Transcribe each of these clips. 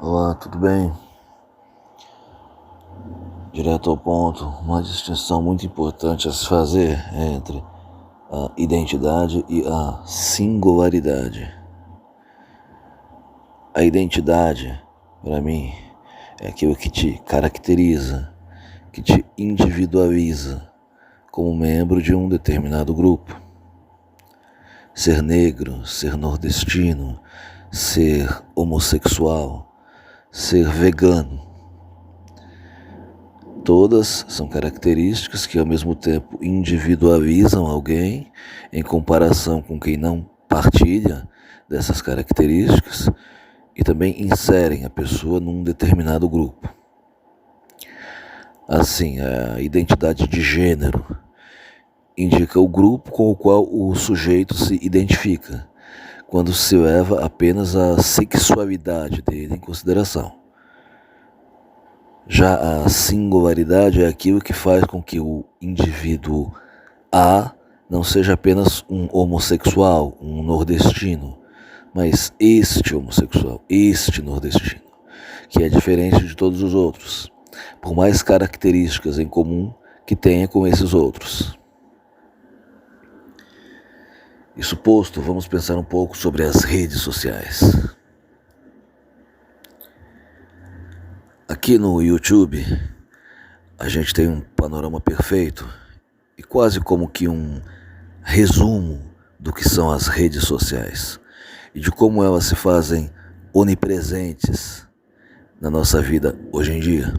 Olá, tudo bem? Direto ao ponto, uma distinção muito importante a se fazer entre a identidade e a singularidade. A identidade, para mim, é aquilo que te caracteriza, que te individualiza como membro de um determinado grupo. Ser negro, ser nordestino, ser homossexual, ser vegano. Todas são características que ao mesmo tempo individualizam alguém em comparação com quem não partilha dessas características e também inserem a pessoa num determinado grupo. Assim, a identidade de gênero indica o grupo com o qual o sujeito se identifica, quando se leva apenas a sexualidade dele em consideração. Já a singularidade é aquilo que faz com que o indivíduo A não seja apenas um homossexual, um nordestino, mas este homossexual, este nordestino, que é diferente de todos os outros, por mais características em comum que tenha com esses outros. Isso posto, vamos pensar um pouco sobre as redes sociais. Aqui no YouTube, a gente tem um panorama perfeito e quase como que um resumo do que são as redes sociais e de como elas se fazem onipresentes na nossa vida hoje em dia.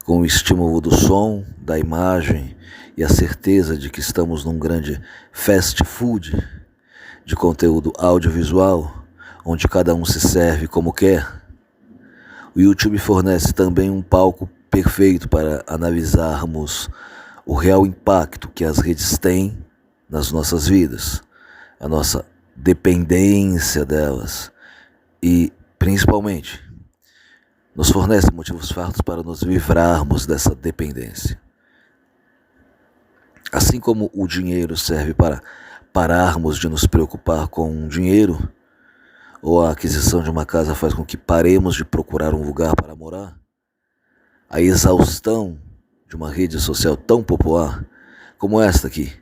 Com o estímulo do som, da imagem e a certeza de que estamos num grande fast food de conteúdo audiovisual, onde cada um se serve como quer, o YouTube fornece também um palco perfeito para analisarmos o real impacto que as redes têm nas nossas vidas, a nossa dependência delas e, principalmente, nos fornece motivos fartos para nos livrarmos dessa dependência. Assim como o dinheiro serve para pararmos de nos preocupar com o dinheiro, ou a aquisição de uma casa faz com que paremos de procurar um lugar para morar, a exaustão de uma rede social tão popular como esta aqui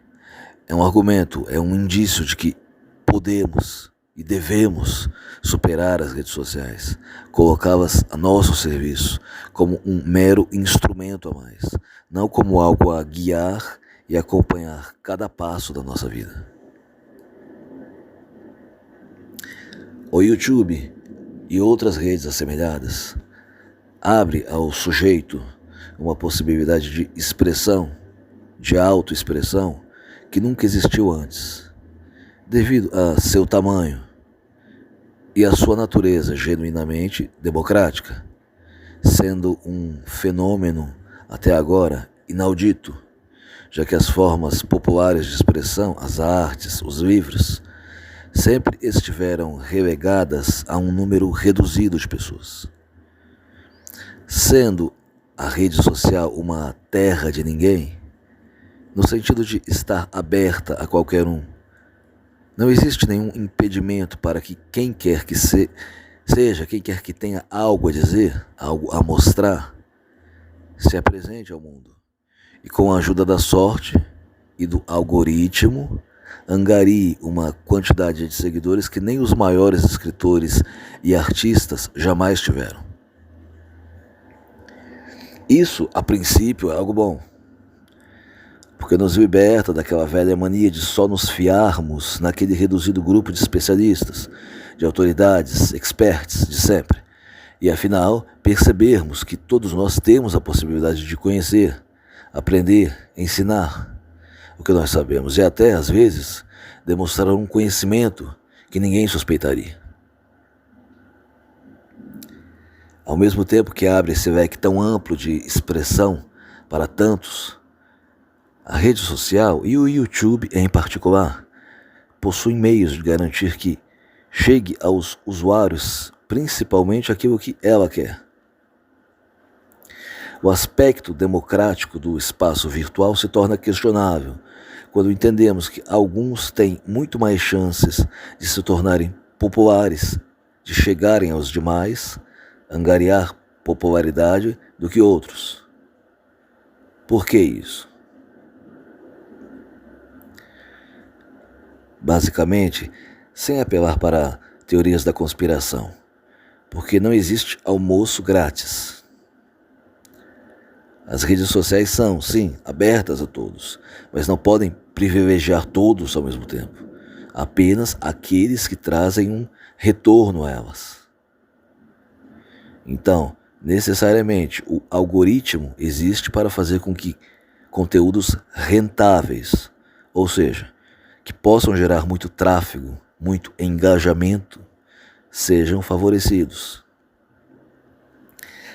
é um argumento, é um indício de que podemos e devemos superar as redes sociais, colocá-las a nosso serviço como um mero instrumento a mais, não como algo a guiar e acompanhar cada passo da nossa vida. O YouTube e outras redes assemelhadas abre ao sujeito uma possibilidade de expressão, de autoexpressão, que nunca existiu antes, devido a seu tamanho e a sua natureza genuinamente democrática, sendo um fenômeno até agora inaudito, já que as formas populares de expressão, as artes, os livros, sempre estiveram relegadas a um número reduzido de pessoas. Sendo a rede social uma terra de ninguém, no sentido de estar aberta a qualquer um, não existe nenhum impedimento para que quem quer que seja, quem quer que tenha algo a dizer, algo a mostrar, se apresente ao mundo e com a ajuda da sorte e do algoritmo, angarie uma quantidade de seguidores que nem os maiores escritores e artistas jamais tiveram. Isso, a princípio, é algo bom, porque nos liberta daquela velha mania de só nos fiarmos naquele reduzido grupo de especialistas, de autoridades, experts de sempre, e afinal percebermos que todos nós temos a possibilidade de conhecer, aprender, ensinar o que nós sabemos e até, às vezes, demonstrar um conhecimento que ninguém suspeitaria. Ao mesmo tempo que abre esse leque tão amplo de expressão para tantos, a rede social e o YouTube em particular possuem meios de garantir que chegue aos usuários principalmente aquilo que ela quer. O aspecto democrático do espaço virtual se torna questionável quando entendemos que alguns têm muito mais chances de se tornarem populares de chegarem aos demais, angariar popularidade do que outros. Por que isso? Basicamente, sem apelar para teorias da conspiração, porque não existe almoço grátis. As redes sociais são, sim, abertas a todos, mas não podem privilegiar todos ao mesmo tempo. Apenas aqueles que trazem um retorno a elas. Então, necessariamente, o algoritmo existe para fazer com que conteúdos rentáveis, ou seja, que possam gerar muito tráfego, muito engajamento, sejam favorecidos.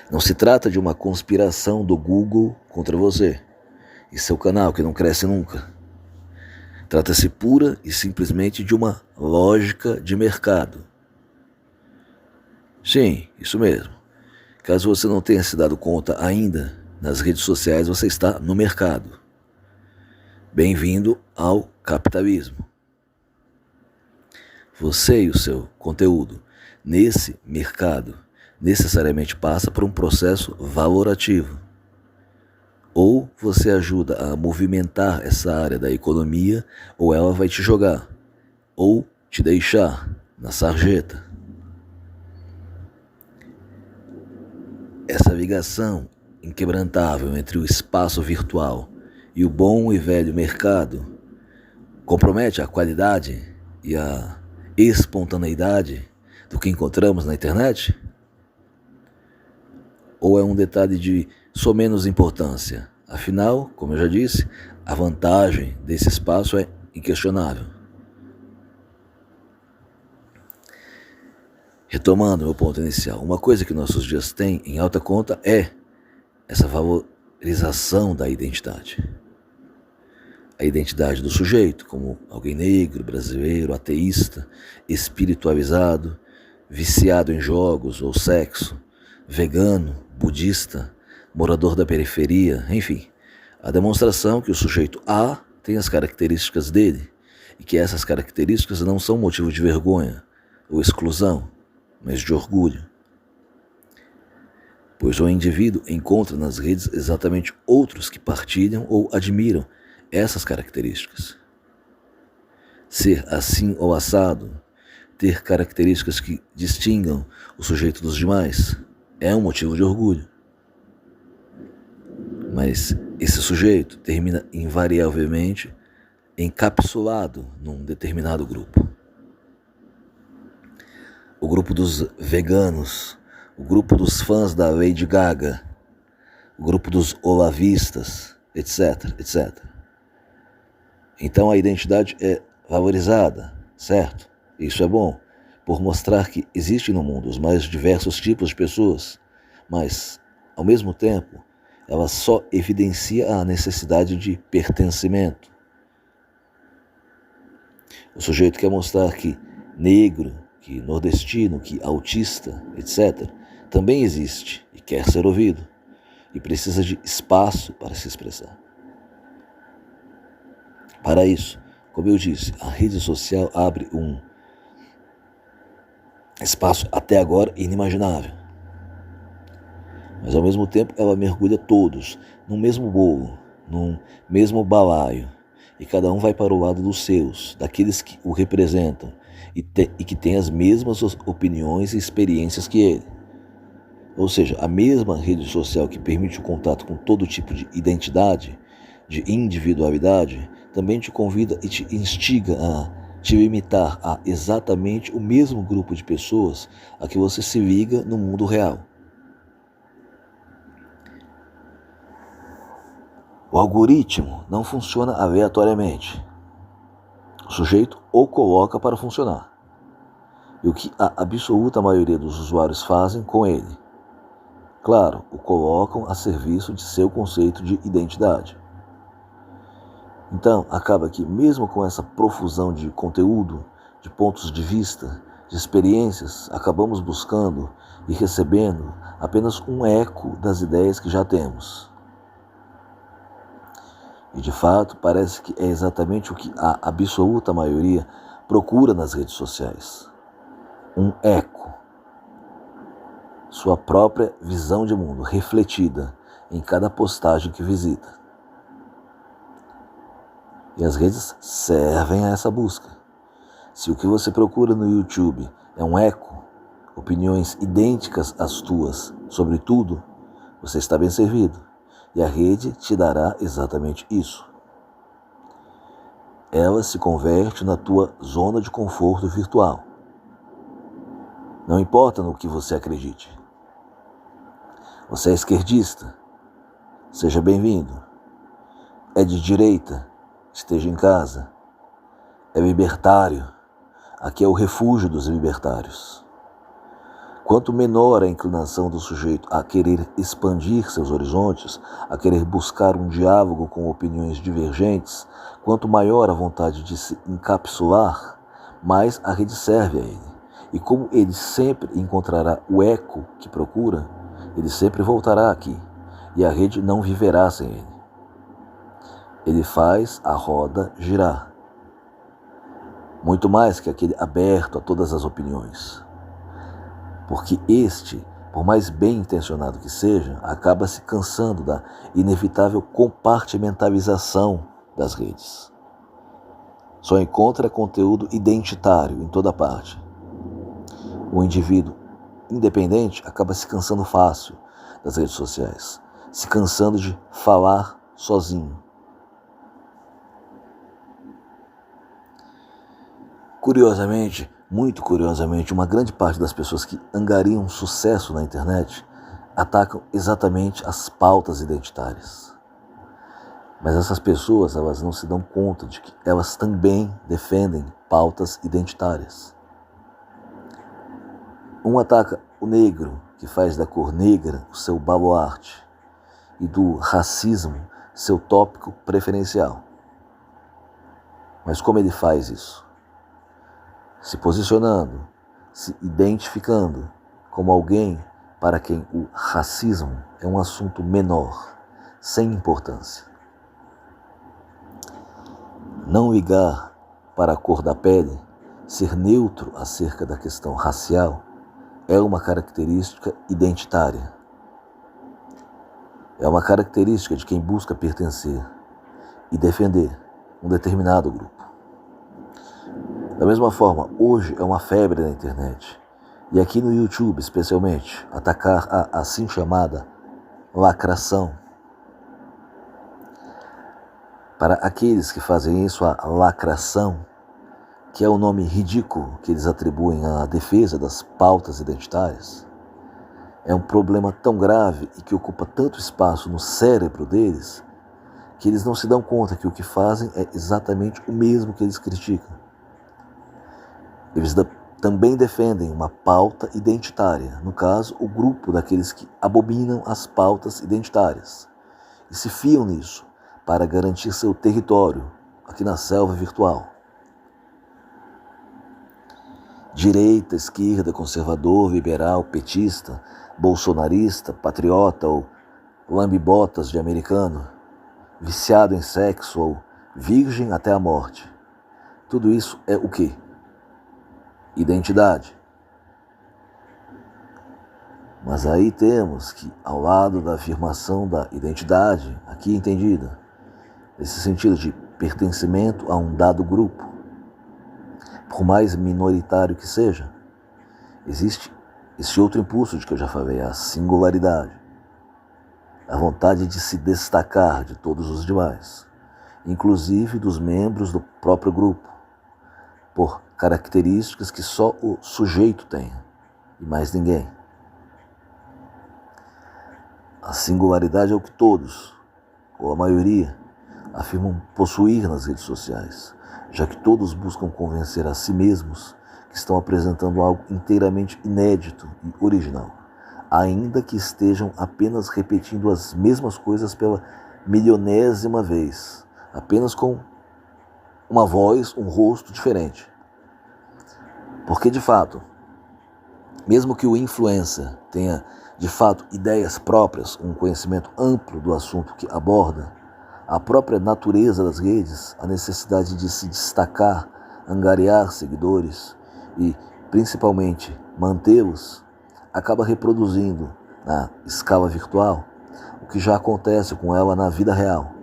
Não se trata de uma conspiração do Google contra você e seu canal que não cresce nunca. Trata-se pura e simplesmente de uma lógica de mercado. Sim, isso mesmo. Caso você não tenha se dado conta ainda, nas redes sociais você está no mercado. Bem-vindo ao capitalismo. Você e o seu conteúdo nesse mercado necessariamente passa por um processo valorativo. Ou você ajuda a movimentar essa área da economia, ou ela vai te jogar, ou te deixar na sarjeta. Essa ligação inquebrantável entre o espaço virtual e o bom e velho mercado compromete a qualidade e a espontaneidade do que encontramos na internet? Ou é um detalhe de somenos importância? Afinal, como eu já disse, a vantagem desse espaço é inquestionável. Retomando meu ponto inicial, uma coisa que nossos dias têm em alta conta é essa valorização da identidade. A identidade do sujeito, como alguém negro, brasileiro, ateísta, espiritualizado, viciado em jogos ou sexo, vegano, budista, morador da periferia, enfim, a demonstração que o sujeito A tem as características dele e que essas características não são motivo de vergonha ou exclusão, mas de orgulho. Pois o indivíduo encontra nas redes exatamente outros que partilham ou admiram essas características. Ser assim ou assado, ter características que distingam o sujeito dos demais, é um motivo de orgulho. Mas esse sujeito termina invariavelmente encapsulado num determinado grupo. O grupo dos veganos, o grupo dos fãs da Lady Gaga, o grupo dos olavistas, etc, etc. Então a identidade é valorizada, certo? Isso é bom, por mostrar que existem no mundo os mais diversos tipos de pessoas, mas, ao mesmo tempo, ela só evidencia a necessidade de pertencimento. O sujeito quer mostrar que negro, que nordestino, que autista, etc., também existe e quer ser ouvido, e precisa de espaço para se expressar. Para isso, como eu disse, a rede social abre um espaço até agora inimaginável. Mas ao mesmo tempo ela mergulha todos num mesmo bolo, num mesmo balaio, e cada um vai para o lado dos seus, daqueles que o representam e que têm as mesmas opiniões e experiências que ele. Ou seja, a mesma rede social que permite o contato com todo tipo de identidade, de individualidade, também te convida e te instiga a te limitar a exatamente o mesmo grupo de pessoas a que você se liga no mundo real. O algoritmo não funciona aleatoriamente. O sujeito o coloca para funcionar. E o que a absoluta maioria dos usuários fazem com ele? Claro, o colocam a serviço de seu conceito de identidade. Então, acaba que mesmo com essa profusão de conteúdo, de pontos de vista, de experiências, acabamos buscando e recebendo apenas um eco das ideias que já temos. E de fato, parece que é exatamente o que a absoluta maioria procura nas redes sociais. Um eco, sua própria visão de mundo refletida em cada postagem que visita. E as redes servem a essa busca. Se o que você procura no YouTube é um eco, opiniões idênticas às tuas sobre tudo, você está bem servido. E a rede te dará exatamente isso. Ela se converte na tua zona de conforto virtual. Não importa no que você acredite. Você é esquerdista? Seja bem-vindo. É de direita? Esteja em casa. É libertário? Aqui é o refúgio dos libertários. Quanto menor a inclinação do sujeito a querer expandir seus horizontes, a querer buscar um diálogo com opiniões divergentes, quanto maior a vontade de se encapsular, mais a rede serve a ele. E como ele sempre encontrará o eco que procura, ele sempre voltará aqui, e a rede não viverá sem ele. Ele faz a roda girar. Muito mais que aquele aberto a todas as opiniões. Porque este, por mais bem intencionado que seja, acaba se cansando da inevitável compartimentalização das redes. Só encontra conteúdo identitário em toda parte. O indivíduo independente acaba se cansando fácil das redes sociais, se cansando de falar sozinho. Curiosamente, muito curiosamente, uma grande parte das pessoas que angariam sucesso na internet atacam exatamente as pautas identitárias. Mas essas pessoas, elas não se dão conta de que elas também defendem pautas identitárias. Um ataca o negro, que faz da cor negra o seu baluarte, e do racismo seu tópico preferencial. Mas como ele faz isso? Se posicionando, se identificando como alguém para quem o racismo é um assunto menor, sem importância. Não ligar para a cor da pele, ser neutro acerca da questão racial, é uma característica identitária. É uma característica de quem busca pertencer e defender um determinado grupo. Da mesma forma, hoje é uma febre na internet, e aqui no YouTube especialmente, atacar a assim chamada lacração. Para aqueles que fazem isso, a lacração, que é o nome ridículo que eles atribuem à defesa das pautas identitárias, é um problema tão grave e que ocupa tanto espaço no cérebro deles, que eles não se dão conta que o que fazem é exatamente o mesmo que eles criticam. Eles também defendem uma pauta identitária, no caso, o grupo daqueles que abominam as pautas identitárias, e se fiam nisso para garantir seu território aqui na selva virtual. Direita, esquerda, conservador, liberal, petista, bolsonarista, patriota ou lambe-botas de americano, viciado em sexo ou virgem até a morte. Tudo isso é o quê? Identidade. Mas aí temos que, ao lado da afirmação da identidade, aqui entendida, nesse sentido de pertencimento a um dado grupo, por mais minoritário que seja, existe esse outro impulso de que eu já falei, a singularidade, a vontade de se destacar de todos os demais, inclusive dos membros do próprio grupo, por características que só o sujeito tem e mais ninguém. A singularidade é o que todos, ou a maioria, afirmam possuir nas redes sociais, já que todos buscam convencer a si mesmos que estão apresentando algo inteiramente inédito e original, ainda que estejam apenas repetindo as mesmas coisas pela milionésima vez, apenas com uma voz, um rosto diferente. Porque, de fato, mesmo que o influencer tenha, de fato, ideias próprias, um conhecimento amplo do assunto que aborda, a própria natureza das redes, a necessidade de se destacar, angariar seguidores e, principalmente, mantê-los, acaba reproduzindo na escala virtual o que já acontece com ela na vida real.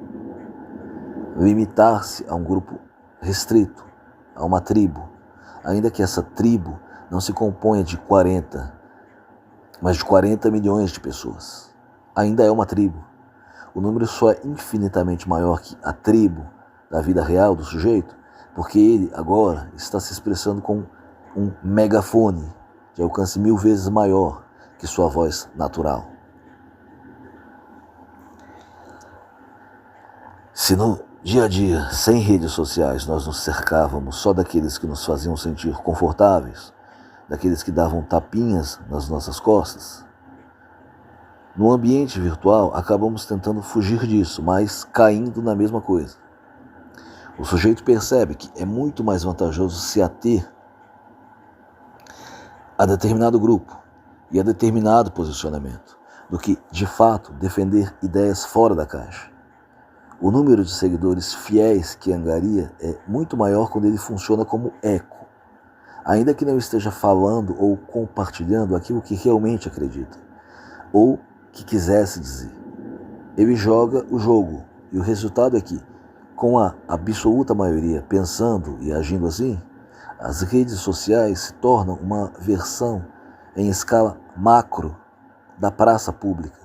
Limitar-se a um grupo restrito, a uma tribo, ainda que essa tribo não se componha de 40, mas de 40 milhões de pessoas. Ainda é uma tribo. O número só é infinitamente maior que a tribo da vida real do sujeito, porque ele agora está se expressando com um megafone de alcance 1000 vezes maior que sua voz natural. Se no dia a dia, sem redes sociais, nós nos cercávamos só daqueles que nos faziam sentir confortáveis, daqueles que davam tapinhas nas nossas costas, no ambiente virtual acabamos tentando fugir disso, mas caindo na mesma coisa. O sujeito percebe que é muito mais vantajoso se ater a determinado grupo e a determinado posicionamento do que, de fato, defender ideias fora da caixa. O número de seguidores fiéis que angaria é muito maior quando ele funciona como eco, ainda que não esteja falando ou compartilhando aquilo que realmente acredita, ou que quisesse dizer. Ele joga o jogo, e o resultado é que, com a absoluta maioria pensando e agindo assim, as redes sociais se tornam uma versão em escala macro da praça pública,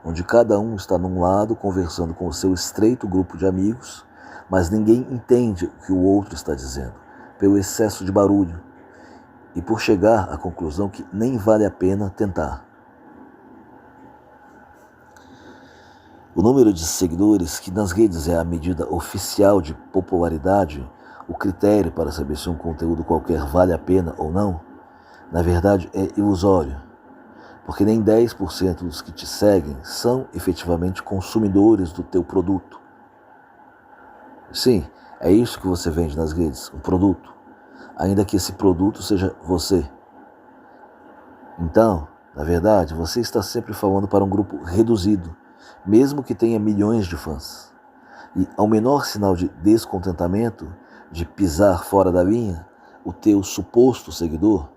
onde cada um está num lado conversando com o seu estreito grupo de amigos, mas ninguém entende o que o outro está dizendo, pelo excesso de barulho, e por chegar à conclusão que nem vale a pena tentar. O número de seguidores, que nas redes é a medida oficial de popularidade, o critério para saber se um conteúdo qualquer vale a pena ou não, na verdade é ilusório, porque nem 10% dos que te seguem são efetivamente consumidores do teu produto. Sim, é isso que você vende nas redes, um produto, ainda que esse produto seja você. Então, na verdade, você está sempre falando para um grupo reduzido, mesmo que tenha milhões de fãs. E ao menor sinal de descontentamento, de pisar fora da linha, o teu suposto seguidor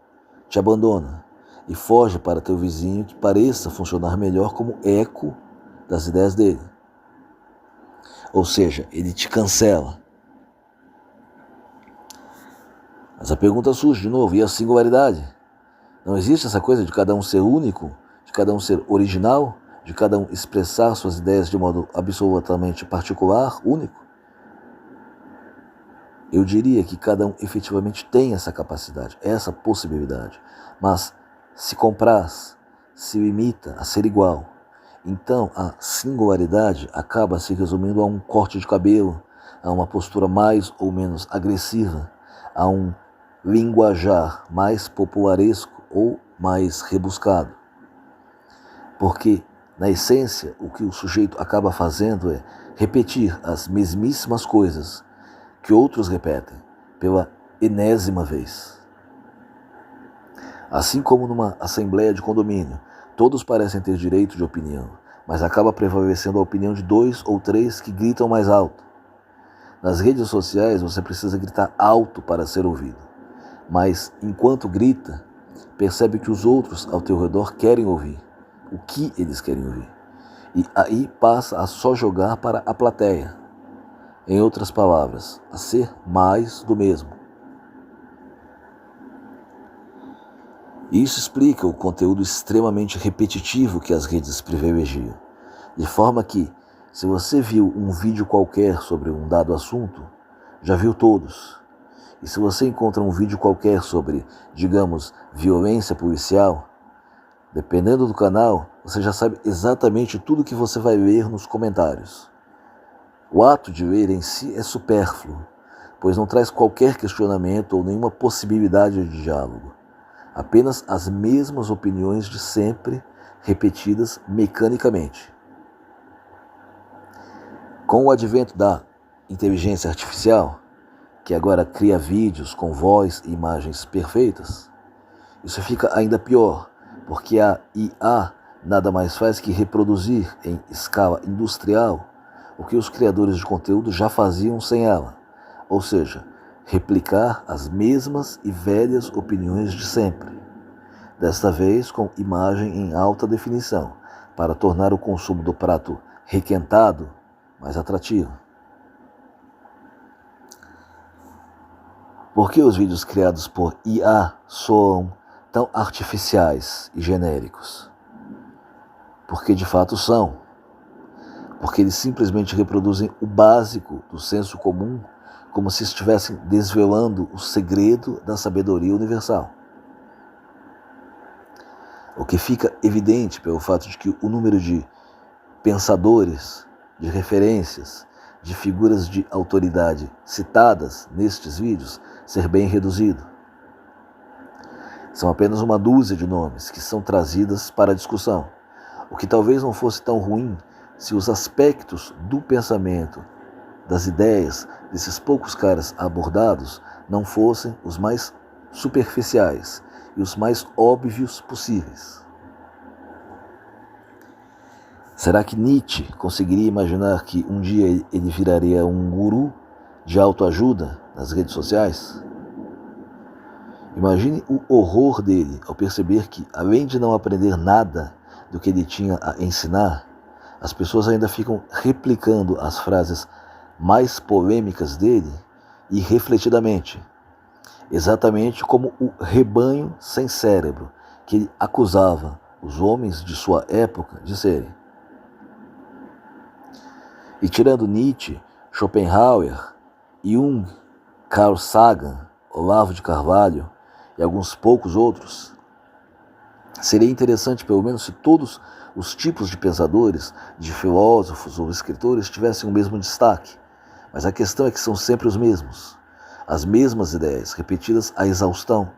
te abandona e foge para teu vizinho que pareça funcionar melhor como eco das ideias dele. Ou seja, ele te cancela. Mas a pergunta surge de novo, e a singularidade? Não existe essa coisa de cada um ser único, de cada um ser original, de cada um expressar suas ideias de modo absolutamente particular, único? Eu diria que cada um efetivamente tem essa capacidade, essa possibilidade, mas se compraz, se limita a ser igual. Então a singularidade acaba se resumindo a um corte de cabelo, a uma postura mais ou menos agressiva, a um linguajar mais popularesco ou mais rebuscado. Porque, na essência, o que o sujeito acaba fazendo é repetir as mesmíssimas coisas que outros repetem pela enésima vez. Assim como numa assembleia de condomínio, todos parecem ter direito de opinião, mas acaba prevalecendo a opinião de 2 ou 3 que gritam mais alto. Nas redes sociais você precisa gritar alto para ser ouvido, mas enquanto grita, percebe que os outros ao teu redor querem ouvir o que eles querem ouvir, e aí passa a só jogar para a plateia. Em outras palavras, a ser mais do mesmo. Isso explica o conteúdo extremamente repetitivo que as redes privilegiam, de forma que, se você viu um vídeo qualquer sobre um dado assunto, já viu todos. E se você encontra um vídeo qualquer sobre, digamos, violência policial, dependendo do canal, você já sabe exatamente tudo que você vai ler nos comentários. O ato de ler em si é supérfluo, pois não traz qualquer questionamento ou nenhuma possibilidade de diálogo. Apenas as mesmas opiniões de sempre, repetidas mecanicamente. Com o advento da inteligência artificial, que agora cria vídeos com voz e imagens perfeitas, isso fica ainda pior, porque a IA nada mais faz que reproduzir em escala industrial o que os criadores de conteúdo já faziam sem ela, ou seja, replicar as mesmas e velhas opiniões de sempre. desta vez com imagem em alta definição, para tornar o consumo do prato requentado mais atrativo. Por que os vídeos criados por IA soam tão artificiais e genéricos? Porque de fato são. Porque eles simplesmente reproduzem o básico do senso comum, como se estivessem desvelando o segredo da sabedoria universal. O que fica evidente pelo fato de que o número de pensadores, de referências, de figuras de autoridade citadas nestes vídeos ser bem reduzido. São apenas uma dúzia de nomes que são trazidas para a discussão, o que talvez não fosse tão ruim se os aspectos do pensamento, das ideias desses poucos caras abordados não fossem os mais superficiais e os mais óbvios possíveis. Será que Nietzsche conseguiria imaginar que um dia ele viraria um guru de autoajuda nas redes sociais? Imagine o horror dele ao perceber que, além de não aprender nada do que ele tinha a ensinar, as pessoas ainda ficam replicando as frases mais polêmicas dele e refletidamente, exatamente como o rebanho sem cérebro que ele acusava os homens de sua época de serem. E tirando Nietzsche, Schopenhauer, Jung, Carl Sagan, Olavo de Carvalho e alguns poucos outros, seria interessante pelo menos se todos os tipos de pensadores, de filósofos ou escritores tivessem o mesmo destaque. Mas a questão é que são sempre os mesmos, as mesmas ideias, repetidas à exaustão,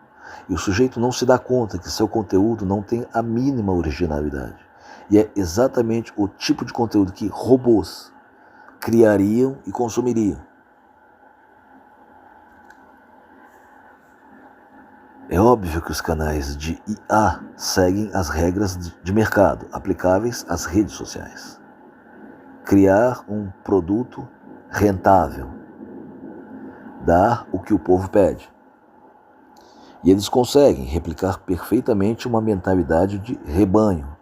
e o sujeito não se dá conta que seu conteúdo não tem a mínima originalidade. E é exatamente o tipo de conteúdo que robôs criariam e consumiriam. É óbvio que os canais de IA seguem as regras de mercado aplicáveis às redes sociais. Criar um produto rentável. Dar o que o povo pede. E eles conseguem replicar perfeitamente uma mentalidade de rebanho,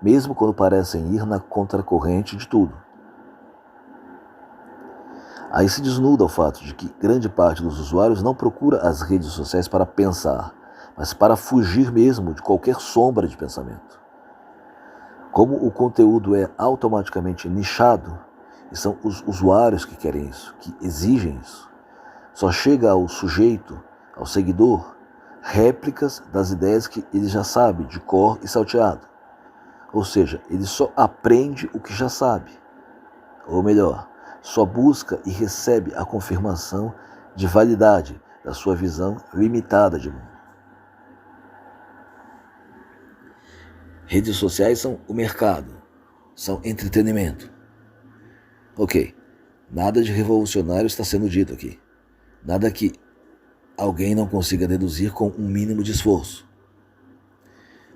mesmo quando parecem ir na contracorrente de tudo. Aí se desnuda o fato de que grande parte dos usuários não procura as redes sociais para pensar, mas para fugir mesmo de qualquer sombra de pensamento. Como o conteúdo é automaticamente nichado, e são os usuários que querem isso, que exigem isso, só chega ao sujeito, ao seguidor, réplicas das ideias que ele já sabe de cor e salteado. Ou seja, ele só aprende o que já sabe. Ou melhor, só busca e recebe a confirmação de validade da sua visão limitada de mundo. Redes sociais são o mercado, são entretenimento. Ok, nada de revolucionário está sendo dito aqui. Nada que alguém não consiga deduzir com um mínimo de esforço.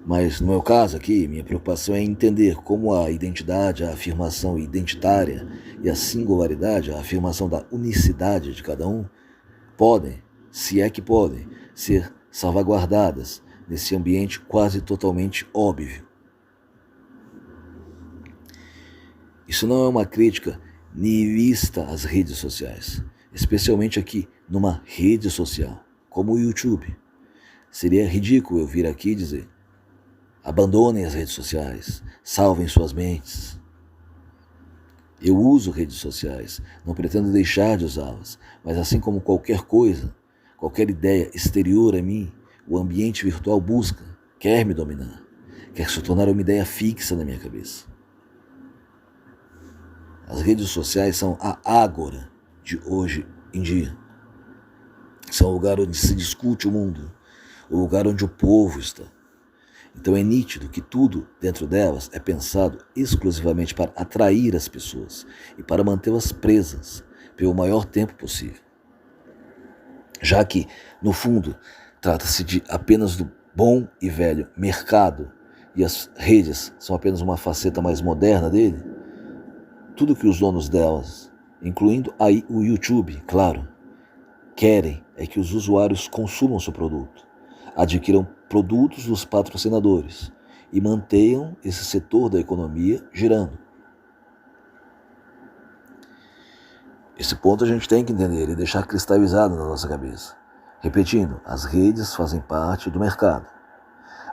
Mas no meu caso aqui, minha preocupação é entender como a identidade, a afirmação identitária e a singularidade, a afirmação da unicidade de cada um, podem, se é que podem, ser salvaguardadas nesse ambiente quase totalmente óbvio. Isso não é uma crítica nihilista às redes sociais, especialmente aqui numa rede social, como o YouTube. Seria ridículo eu vir aqui dizer: abandonem as redes sociais, salvem suas mentes. Eu uso redes sociais, não pretendo deixar de usá-las, mas assim como qualquer coisa, qualquer ideia exterior a mim, o ambiente virtual busca, quer me dominar, quer se tornar uma ideia fixa na minha cabeça. As redes sociais são a ágora de hoje em dia. São o lugar onde se discute o mundo, o lugar onde o povo está. Então é nítido que tudo dentro delas é pensado exclusivamente para atrair as pessoas e para mantê-las presas pelo maior tempo possível. Já que, no fundo, trata-se de apenas do bom e velho mercado e as redes são apenas uma faceta mais moderna dele, tudo que os donos delas, incluindo aí o YouTube, claro, querem é que os usuários consumam seu produto, adquiram produtos dos patrocinadores e mantenham esse setor da economia girando. Esse ponto a gente tem que entender e deixar cristalizado na nossa cabeça. Repetindo, as redes fazem parte do mercado.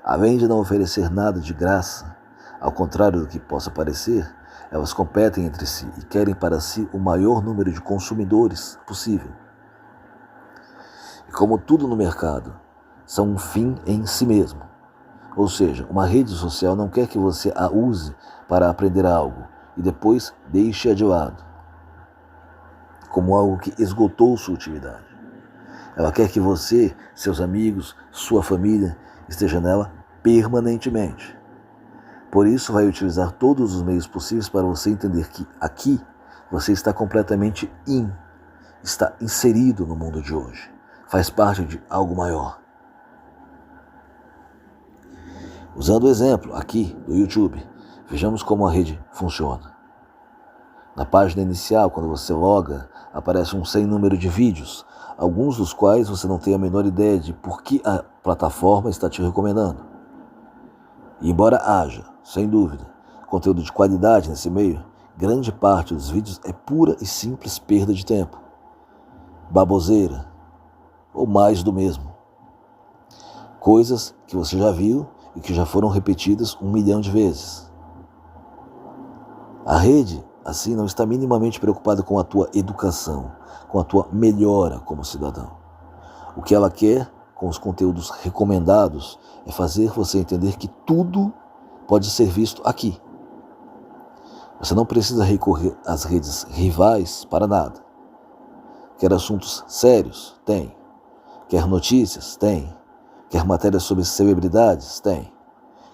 Além de não oferecer nada de graça, ao contrário do que possa parecer, elas competem entre si e querem para si o maior número de consumidores possível. E como tudo no mercado, são um fim em si mesmo. Ou seja, uma rede social não quer que você a use para aprender algo e depois deixe-a de lado, como algo que esgotou sua utilidade. Ela quer que você, seus amigos, sua família esteja nela permanentemente. Por isso vai utilizar todos os meios possíveis para você entender que aqui você está completamente está inserido no mundo de hoje, faz parte de algo maior. Usando o exemplo aqui do YouTube, vejamos como a rede funciona. Na página inicial, quando você loga, aparece um sem número de vídeos, alguns dos quais você não tem a menor ideia de por que a plataforma está te recomendando. E embora haja, sem dúvida, conteúdo de qualidade nesse meio, grande parte dos vídeos é pura e simples perda de tempo, baboseira ou mais do mesmo. Coisas que você já viu e que já foram repetidas 1 milhão de vezes. A rede, assim, não está minimamente preocupada com a tua educação, com a tua melhora como cidadão. O que ela quer com os conteúdos recomendados é fazer você entender que tudo pode ser visto aqui. Você não precisa recorrer às redes rivais para nada. Quer assuntos sérios? Tem. Quer notícias? Tem. Quer matérias sobre celebridades? Tem.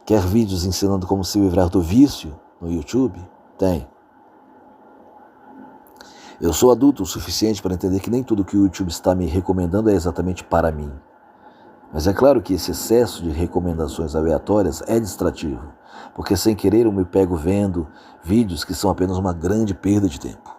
Quer vídeos ensinando como se livrar do vício no YouTube? Tem. Eu sou adulto o suficiente para entender que nem tudo que o YouTube está me recomendando é exatamente para mim. Mas é claro que esse excesso de recomendações aleatórias é distrativo, porque sem querer eu me pego vendo vídeos que são apenas uma grande perda de tempo.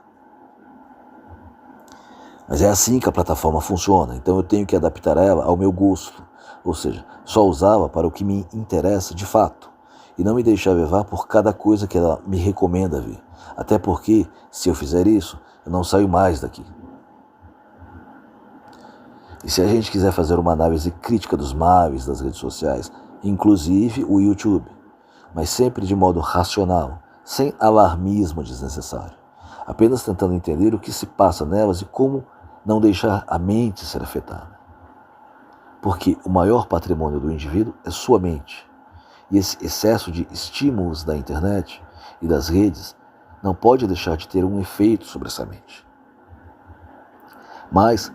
Mas é assim que a plataforma funciona, então eu tenho que adaptar ela ao meu gosto, ou seja, só usá-la para o que me interessa de fato, e não me deixar levar por cada coisa que ela me recomenda ver. Até porque, se eu fizer isso, eu não saio mais daqui. E se a gente quiser fazer uma análise crítica dos males das redes sociais, inclusive o YouTube, mas sempre de modo racional, sem alarmismo desnecessário, apenas tentando entender o que se passa nelas e como não deixar a mente ser afetada. Porque o maior patrimônio do indivíduo é sua mente. E esse excesso de estímulos da internet e das redes não pode deixar de ter um efeito sobre essa mente. Mas,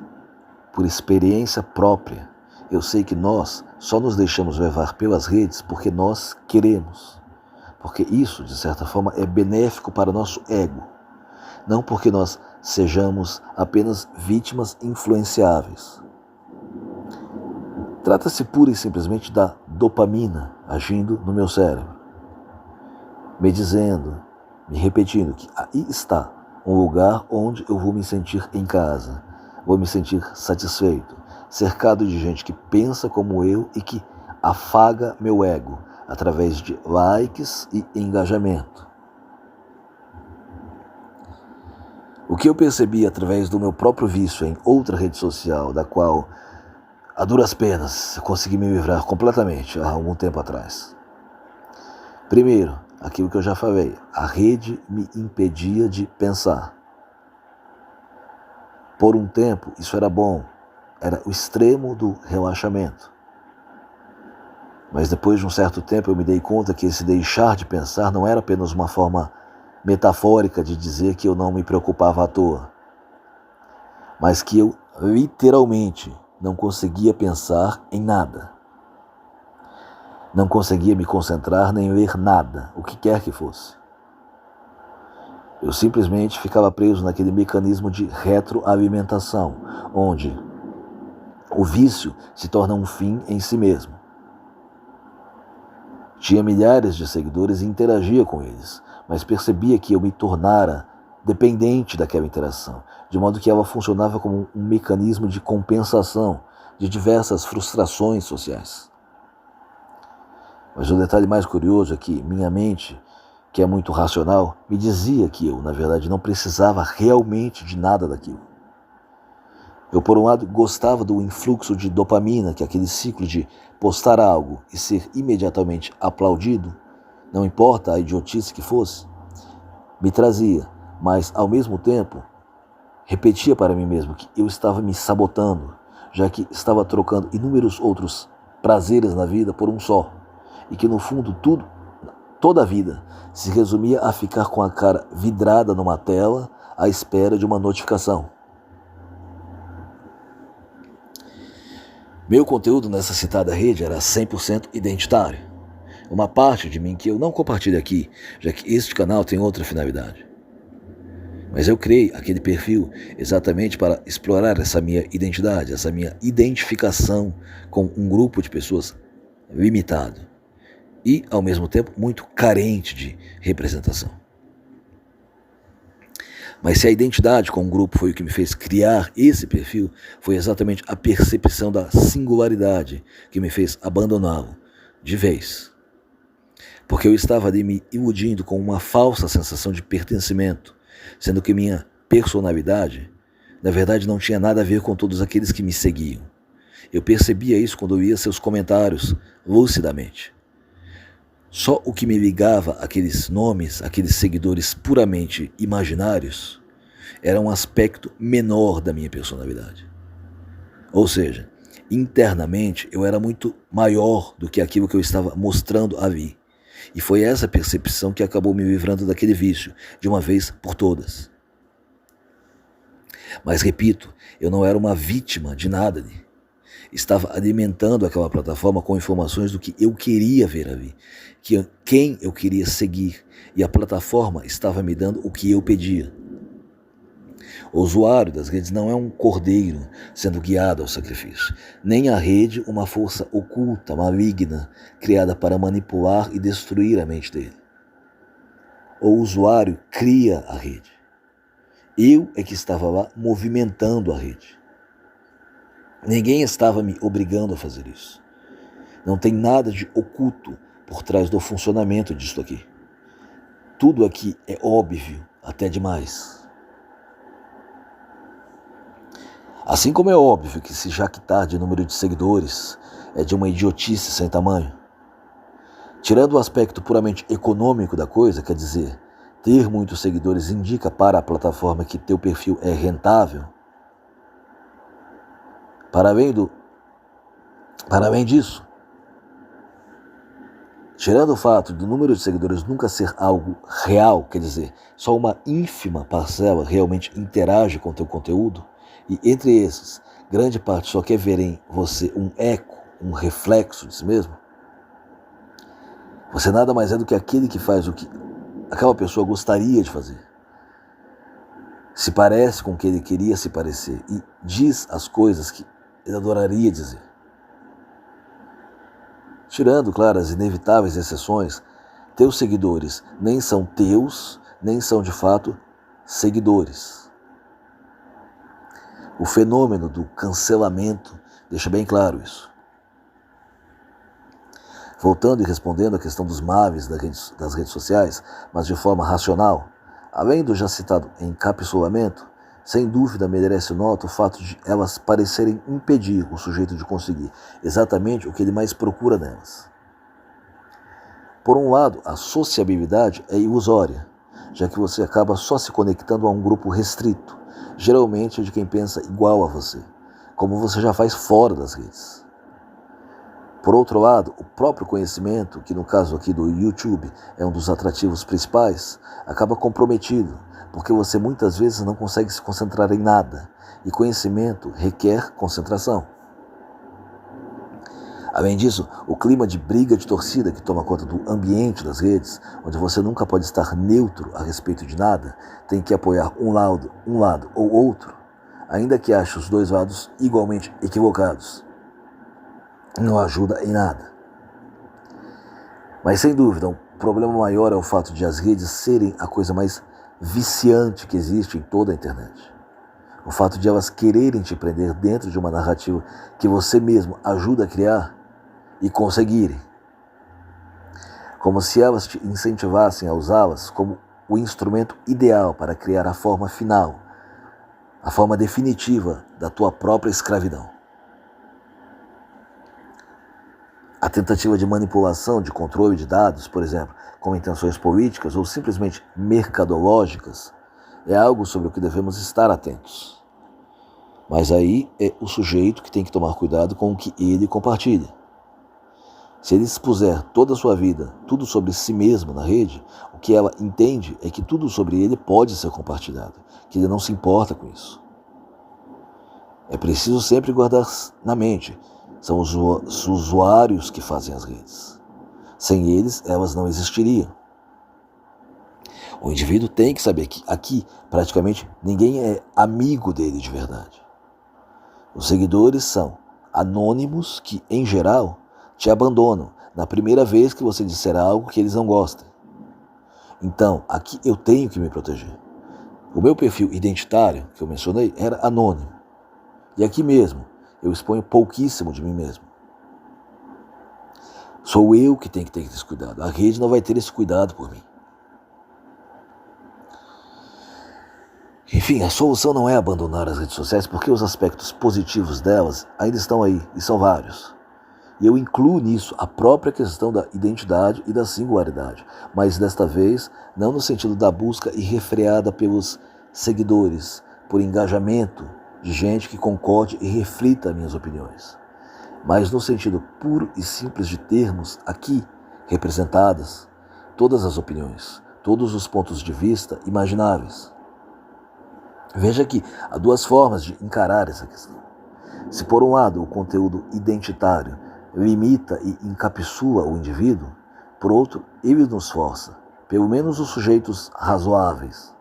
por experiência própria, eu sei que nós só nos deixamos levar pelas redes porque nós queremos. Porque isso, de certa forma, é benéfico para nosso ego. Não porque nós sejamos apenas vítimas influenciáveis. Trata-se pura e simplesmente da dopamina agindo no meu cérebro, me dizendo, me repetindo que aí está um lugar onde eu vou me sentir em casa, vou me sentir satisfeito, cercado de gente que pensa como eu e que afaga meu ego através de likes e engajamento. O que eu percebi através do meu próprio vício em outra rede social, da qual, a duras penas, eu consegui me livrar completamente há algum tempo atrás. Primeiro, aquilo que eu já falei, a rede me impedia de pensar. Por um tempo, isso era bom, era o extremo do relaxamento. Mas depois de um certo tempo eu me dei conta que esse deixar de pensar não era apenas uma forma metafórica de dizer que eu não me preocupava à toa, mas que eu literalmente não conseguia pensar em nada. Não conseguia me concentrar nem ler nada, o que quer que fosse. Eu simplesmente ficava preso naquele mecanismo de retroalimentação, onde o vício se torna um fim em si mesmo. Tinha milhares de seguidores e interagia com eles, mas percebia que eu me tornara dependente daquela interação, de modo que ela funcionava como um mecanismo de compensação de diversas frustrações sociais. Mas o detalhe mais curioso é que minha mente, que é muito racional, me dizia que eu, na verdade, não precisava realmente de nada daquilo. Eu, por um lado, gostava do influxo de dopamina, que é aquele ciclo de postar algo e ser imediatamente aplaudido, não importa a idiotice que fosse, me trazia, mas, ao mesmo tempo, repetia para mim mesmo que eu estava me sabotando, já que estava trocando inúmeros outros prazeres na vida por um só, e que no fundo toda a vida se resumia a ficar com a cara vidrada numa tela à espera de uma notificação. Meu conteúdo nessa citada rede era 100% identitário. Uma parte de mim que eu não compartilho aqui, já que este canal tem outra finalidade. Mas eu criei aquele perfil exatamente para explorar essa minha identidade, essa minha identificação com um grupo de pessoas limitado e, ao mesmo tempo, muito carente de representação. Mas se a identidade com um grupo foi o que me fez criar esse perfil, foi exatamente a percepção da singularidade que me fez abandoná-lo de vez. Porque eu estava ali me iludindo com uma falsa sensação de pertencimento, sendo que minha personalidade, na verdade, não tinha nada a ver com todos aqueles que me seguiam. Eu percebia isso quando eu via seus comentários lucidamente. Só o que me ligava àqueles nomes, àqueles seguidores puramente imaginários, era um aspecto menor da minha personalidade. Ou seja, internamente eu era muito maior do que aquilo que eu estava mostrando ali. E foi essa percepção que acabou me livrando daquele vício, de uma vez por todas. Mas repito, eu não era uma vítima de nada ali. Estava alimentando aquela plataforma com informações do que eu queria ver ali, quem eu queria seguir, e a plataforma estava me dando o que eu pedia. O usuário das redes não é um cordeiro sendo guiado ao sacrifício, nem a rede uma força oculta, maligna, criada para manipular e destruir a mente dele. O usuário cria a rede. Eu é que estava lá movimentando a rede. Ninguém estava me obrigando a fazer isso. Não tem nada de oculto por trás do funcionamento disso aqui. Tudo aqui é óbvio, até demais. Assim como é óbvio que se jactar de número de seguidores é de uma idiotice sem tamanho. Tirando o aspecto puramente econômico da coisa, quer dizer, ter muitos seguidores indica para a plataforma que teu perfil é rentável. Para além disso, tirando o fato do número de seguidores nunca ser algo real, quer dizer, só uma ínfima parcela realmente interage com teu conteúdo, e entre esses, grande parte só quer ver em você um eco, um reflexo de si mesmo, você nada mais é do que aquele que faz o que aquela pessoa gostaria de fazer. Se parece com o que ele queria se parecer e diz as coisas que ele adoraria dizer. Tirando, claro, as inevitáveis exceções, teus seguidores nem são teus, nem são de fato seguidores. O fenômeno do cancelamento deixa bem claro isso. Voltando e respondendo à questão dos males das redes sociais, mas de forma racional, além do já citado encapsulamento, sem dúvida merece nota o fato de elas parecerem impedir o sujeito de conseguir exatamente o que ele mais procura nelas. Por um lado, a sociabilidade é ilusória, já que você acaba só se conectando a um grupo restrito, geralmente de quem pensa igual a você, como você já faz fora das redes. Por outro lado, o próprio conhecimento, que no caso aqui do YouTube é um dos atrativos principais, acaba comprometido, porque você muitas vezes não consegue se concentrar em nada, e conhecimento requer concentração. Além disso, o clima de briga de torcida que toma conta do ambiente das redes, onde você nunca pode estar neutro a respeito de nada, tem que apoiar um lado ou outro, ainda que ache os dois lados igualmente equivocados. Não ajuda em nada. Mas sem dúvida, o problema maior é o fato de as redes serem a coisa mais viciante que existe em toda a internet. O fato de elas quererem te prender dentro de uma narrativa que você mesmo ajuda a criar e conseguirem. como se elas te incentivassem a usá-las como o instrumento ideal para criar a forma final, a forma definitiva da tua própria escravidão. A tentativa de manipulação, de controle de dados, por exemplo, com intenções políticas ou simplesmente mercadológicas, é algo sobre o que devemos estar atentos. Mas aí é o sujeito que tem que tomar cuidado com o que ele compartilha. Se ele expuser toda a sua vida, tudo sobre si mesmo na rede, o que ela entende é que tudo sobre ele pode ser compartilhado, que ele não se importa com isso. É preciso sempre guardar na mente, são os usuários que fazem as redes. Sem eles, elas não existiriam. O indivíduo tem que saber que aqui, praticamente, ninguém é amigo dele de verdade. Os seguidores são anônimos que, em geral, te abandonam na primeira vez que você disser algo que eles não gostem. Então, aqui eu tenho que me proteger. O meu perfil identitário, que eu mencionei, era anônimo. E aqui mesmo, eu exponho pouquíssimo de mim mesmo. Sou eu que tenho que ter esse cuidado. A rede não vai ter esse cuidado por mim. Enfim, a solução não é abandonar as redes sociais porque os aspectos positivos delas ainda estão aí, e são vários. E eu incluo nisso a própria questão da identidade e da singularidade, mas desta vez não no sentido da busca irrefreada pelos seguidores, por engajamento de gente que concorde e reflita minhas opiniões, mas no sentido puro e simples de termos aqui representadas todas as opiniões, todos os pontos de vista imagináveis. Veja que há duas formas de encarar essa questão. Se por um lado o conteúdo identitário limita e encapsula o indivíduo, por outro, ele nos força, pelo menos os sujeitos razoáveis,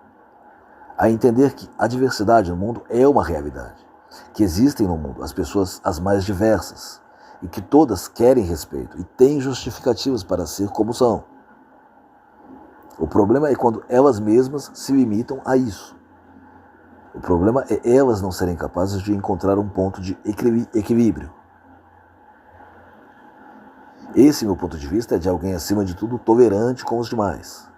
a entender que a diversidade no mundo é uma realidade, que existem no mundo as pessoas as mais diversas e que todas querem respeito e têm justificativas para ser como são. O problema é quando elas mesmas se limitam a isso. O problema é elas não serem capazes de encontrar um ponto de equilíbrio. Esse meu ponto de vista é de alguém, acima de tudo, tolerante com os demais.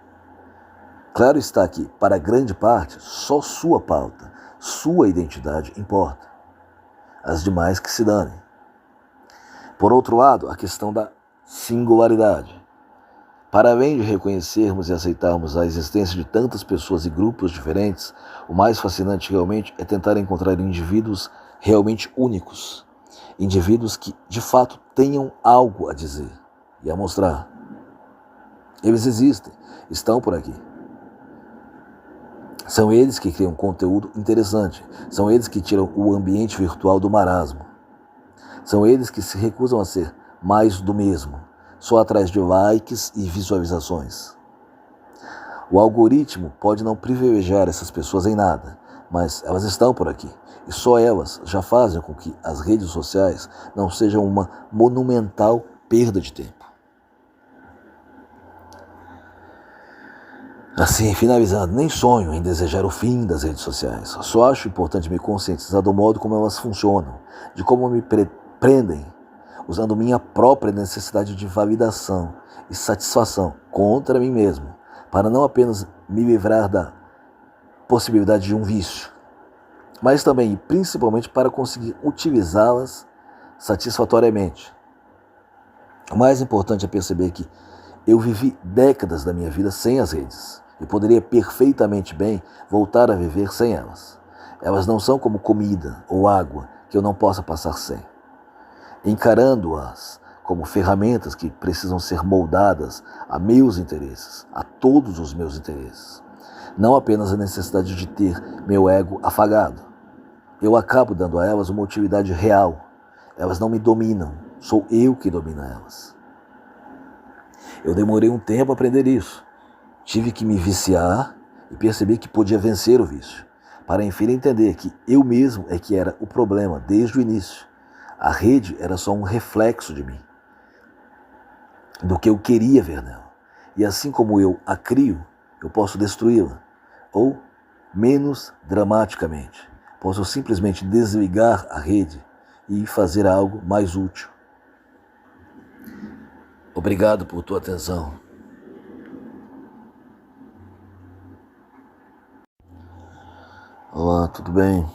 Claro está que, para grande parte, só sua pauta, sua identidade importa. As demais que se danem. Por outro lado, a questão da singularidade. Para além de reconhecermos e aceitarmos a existência de tantas pessoas e grupos diferentes, o mais fascinante realmente é tentar encontrar indivíduos realmente únicos. Indivíduos que, de fato, tenham algo a dizer e a mostrar. Eles existem, estão por aqui. São eles que criam conteúdo interessante. São eles que tiram o ambiente virtual do marasmo. São eles que se recusam a ser mais do mesmo, só atrás de likes e visualizações. O algoritmo pode não privilegiar essas pessoas em nada, mas elas estão por aqui. E só elas já fazem com que as redes sociais não sejam uma monumental perda de tempo. Assim, finalizando, nem sonho em desejar o fim das redes sociais. Só acho importante me conscientizar do modo como elas funcionam, de como me prendem, usando minha própria necessidade de validação e satisfação contra mim mesmo, para não apenas me livrar da possibilidade de um vício, mas também e principalmente para conseguir utilizá-las satisfatoriamente. O mais importante é perceber que eu vivi décadas da minha vida sem as redes e poderia perfeitamente bem voltar a viver sem elas. Elas não são como comida ou água que eu não possa passar sem. Encarando-as como ferramentas que precisam ser moldadas a meus interesses, a todos os meus interesses, não apenas a necessidade de ter meu ego afagado. Eu acabo dando a elas uma utilidade real. Elas não me dominam, sou eu que domino elas. Eu demorei um tempo a aprender isso. Tive que me viciar e perceber que podia vencer o vício, para enfim entender que eu mesmo é que era o problema desde o início. A rede era só um reflexo de mim, do que eu queria ver nela. E assim como eu a crio, eu posso destruí-la. Ou, menos dramaticamente, posso simplesmente desligar a rede e fazer algo mais útil. Obrigado por tua atenção. Olá, tudo bem?